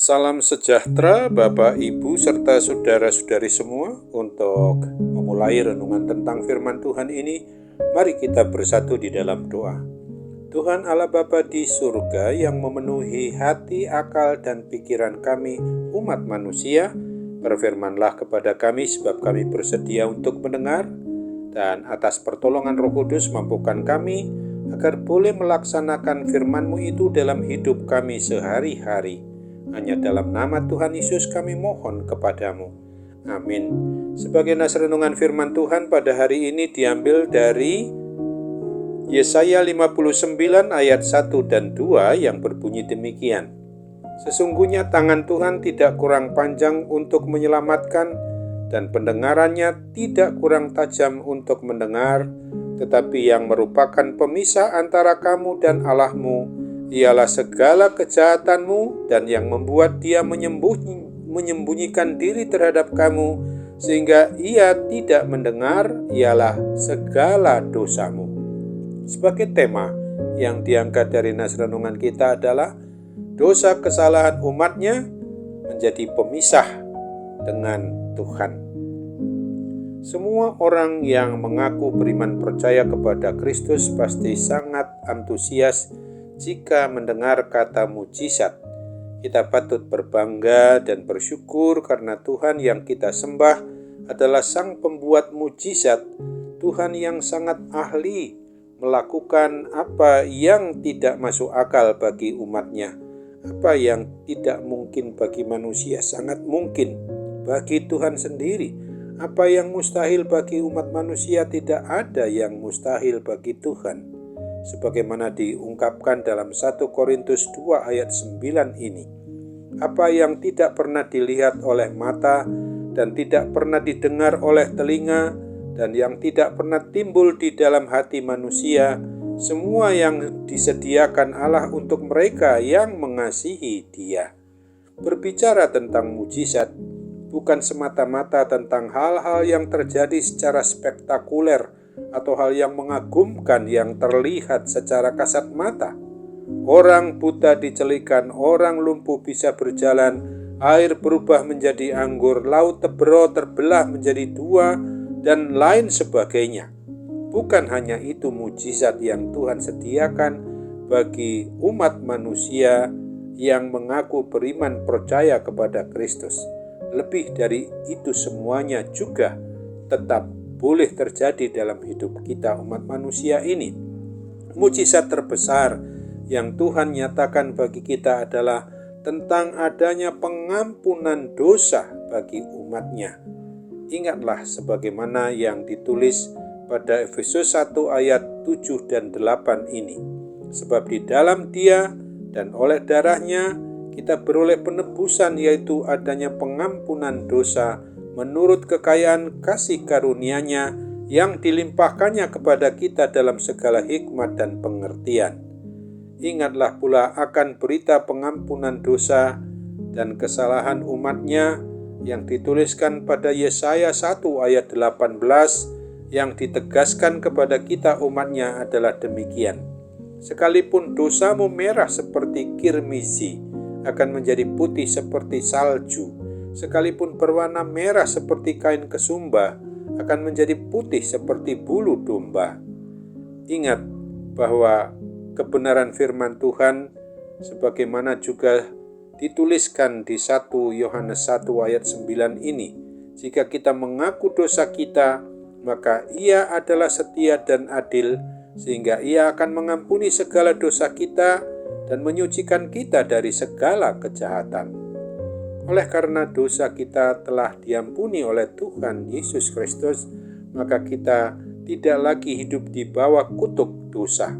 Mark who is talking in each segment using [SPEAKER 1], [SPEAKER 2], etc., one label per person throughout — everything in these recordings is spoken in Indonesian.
[SPEAKER 1] Salam sejahtera Bapak, Ibu, serta saudara-saudari semua. Untuk memulai renungan tentang firman Tuhan ini, mari kita bersatu di dalam doa. Tuhan Allah Bapa di surga yang memenuhi hati, akal, dan pikiran kami, umat manusia, berfirmanlah kepada kami sebab kami bersedia untuk mendengar, dan atas pertolongan Roh Kudus mampukan kami agar boleh melaksanakan firman-Mu itu dalam hidup kami sehari-hari. Hanya dalam nama Tuhan Yesus kami mohon kepadamu. Amin. Sebagai nas renungan firman Tuhan pada hari ini diambil dari Yesaya 59 ayat 1 dan 2 yang berbunyi demikian. Sesungguhnya tangan Tuhan tidak kurang panjang untuk menyelamatkan, dan pendengarannya tidak kurang tajam untuk mendengar, tetapi yang merupakan pemisah antara kamu dan Allahmu ialah segala kejahatanmu, dan yang membuat dia menyembunyikan diri terhadap kamu sehingga ia tidak mendengar ialah segala dosamu. Sebagai tema yang diangkat dari nas renungan kita adalah dosa kesalahan umatnya menjadi pemisah dengan Tuhan. Semua orang yang mengaku beriman percaya kepada Kristus pasti sangat antusias jika mendengar kata mujizat. Kita patut berbangga dan bersyukur karena Tuhan yang kita sembah adalah Sang Pembuat mujizat, Tuhan yang sangat ahli melakukan apa yang tidak masuk akal bagi umatnya. Apa yang tidak mungkin bagi manusia sangat mungkin bagi Tuhan sendiri. Apa yang mustahil bagi umat manusia tidak ada yang mustahil bagi Tuhan. Sebagaimana diungkapkan dalam 1 Korintus 2 ayat 9 ini. Apa yang tidak pernah dilihat oleh mata dan tidak pernah didengar oleh telinga dan yang tidak pernah timbul di dalam hati manusia, semua yang disediakan Allah untuk mereka yang mengasihi Dia. Berbicara tentang mujizat bukan semata-mata tentang hal-hal yang terjadi secara spektakuler atau hal yang mengagumkan yang terlihat secara kasat mata. Orang buta dicelikan, orang lumpuh bisa berjalan, air berubah menjadi anggur, laut Tebero terbelah menjadi dua, dan lain sebagainya. Bukan hanya itu mujizat yang Tuhan sediakan bagi umat manusia yang mengaku beriman percaya kepada Kristus. Lebih dari itu semuanya juga tetap boleh terjadi dalam hidup kita umat manusia ini. Mujizat terbesar yang Tuhan nyatakan bagi kita adalah tentang adanya pengampunan dosa bagi umatnya. Ingatlah sebagaimana yang ditulis pada Efesus 1 ayat 7 dan 8 ini. Sebab di dalam Dia dan oleh darahnya kita beroleh penebusan, yaitu adanya pengampunan dosa menurut kekayaan kasih karunia-Nya yang dilimpahkannya kepada kita dalam segala hikmat dan pengertian. Ingatlah pula akan berita pengampunan dosa dan kesalahan umatnya yang dituliskan pada Yesaya 1 ayat 18 yang ditegaskan kepada kita umatnya adalah demikian. Sekalipun dosamu merah seperti kirmizi, akan menjadi putih seperti salju. Sekalipun berwarna merah seperti kain kesumba, akan menjadi putih seperti bulu domba. Ingat bahwa kebenaran firman Tuhan sebagaimana juga dituliskan di 1 Yohanes 1 ayat 9 ini. Jika kita mengaku dosa kita, maka Ia adalah setia dan adil, sehingga Ia akan mengampuni segala dosa kita dan menyucikan kita dari segala kejahatan. Oleh karena dosa kita telah diampuni oleh Tuhan Yesus Kristus, maka kita tidak lagi hidup di bawah kutuk dosa.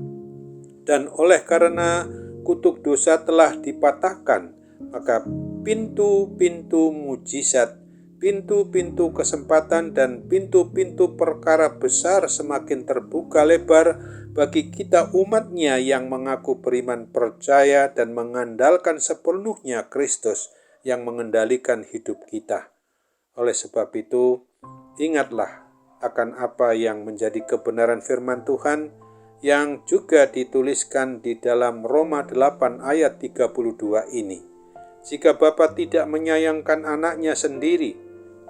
[SPEAKER 1] Dan oleh karena kutuk dosa telah dipatahkan, maka pintu-pintu mujizat, pintu-pintu kesempatan, dan pintu-pintu perkara besar semakin terbuka lebar bagi kita umatnya yang mengaku beriman percaya dan mengandalkan sepenuhnya Kristus yang mengendalikan hidup kita. Oleh sebab itu, ingatlah akan apa yang menjadi kebenaran firman Tuhan yang juga dituliskan di dalam Roma 8 ayat 32 ini. Jika Bapa tidak menyayangkan anaknya sendiri,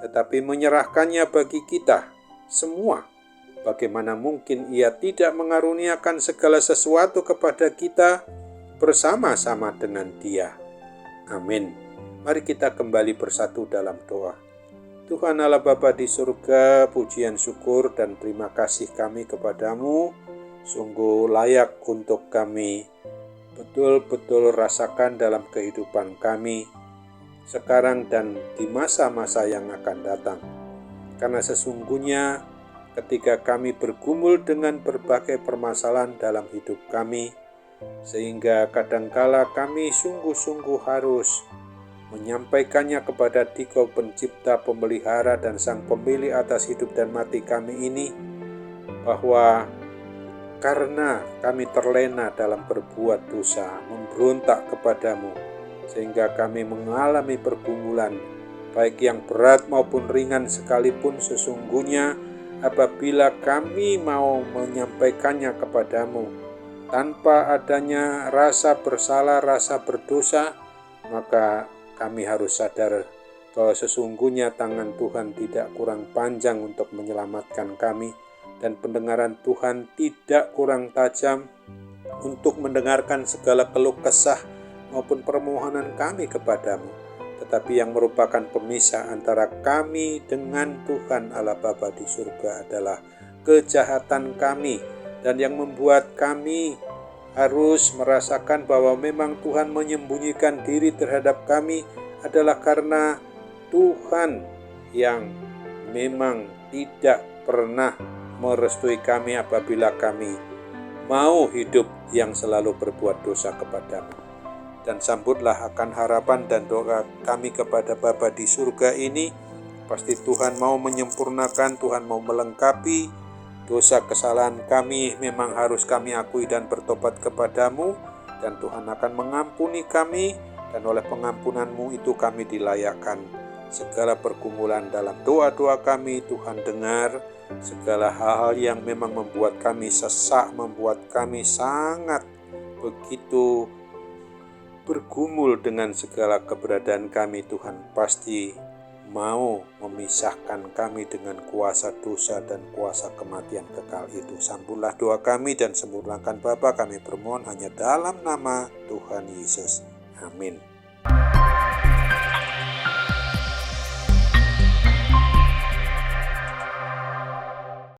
[SPEAKER 1] tetapi menyerahkannya bagi kita semua, bagaimana mungkin Ia tidak mengaruniakan segala sesuatu kepada kita bersama-sama dengan Dia? Amin. Mari kita kembali bersatu dalam doa. Tuhan Allah Bapa di surga, pujian syukur dan terima kasih kami kepadamu, sungguh layak untuk kami betul-betul rasakan dalam kehidupan kami sekarang dan di masa-masa yang akan datang. Karena sesungguhnya ketika kami bergumul dengan berbagai permasalahan dalam hidup kami, sehingga kadangkala kami sungguh-sungguh harus menyampaikannya kepada Dikau Pencipta, Pemelihara dan Sang Pemilik atas hidup dan mati kami ini, bahwa karena kami terlena dalam berbuat dosa, memberontak kepadamu, sehingga kami mengalami pergumulan, baik yang berat maupun ringan sekalipun, sesungguhnya apabila kami mau menyampaikannya kepadamu, tanpa adanya rasa bersalah, rasa berdosa, maka kami harus sadar bahwa sesungguhnya tangan Tuhan tidak kurang panjang untuk menyelamatkan kami, dan pendengaran Tuhan tidak kurang tajam untuk mendengarkan segala keluh kesah maupun permohonan kami kepadamu. Tetapi yang merupakan pemisah antara kami dengan Tuhan Allah Bapa di surga adalah kejahatan kami, dan yang membuat kami harus merasakan bahwa memang Tuhan menyembunyikan diri terhadap kami adalah karena Tuhan yang memang tidak pernah merestui kami apabila kami mau hidup yang selalu berbuat dosa kepadamu. Dan sambutlah akan harapan dan doa kami kepada Bapa di surga ini. Pasti Tuhan mau menyempurnakan, Tuhan mau melengkapi dosa kesalahan kami, memang harus kami akui dan bertobat kepadamu, dan Tuhan akan mengampuni kami, dan oleh pengampunan-Mu itu kami dilayakkan. Segala pergumulan dalam doa-doa kami Tuhan dengar, segala hal-hal yang memang membuat kami sesak, membuat kami sangat begitu bergumul dengan segala keberadaan kami, Tuhan pasti mau memisahkan kami dengan kuasa dosa dan kuasa kematian kekal itu. Sambutlah doa kami dan sempurnakan Bapa, kami bermohon hanya dalam nama Tuhan Yesus. Amin.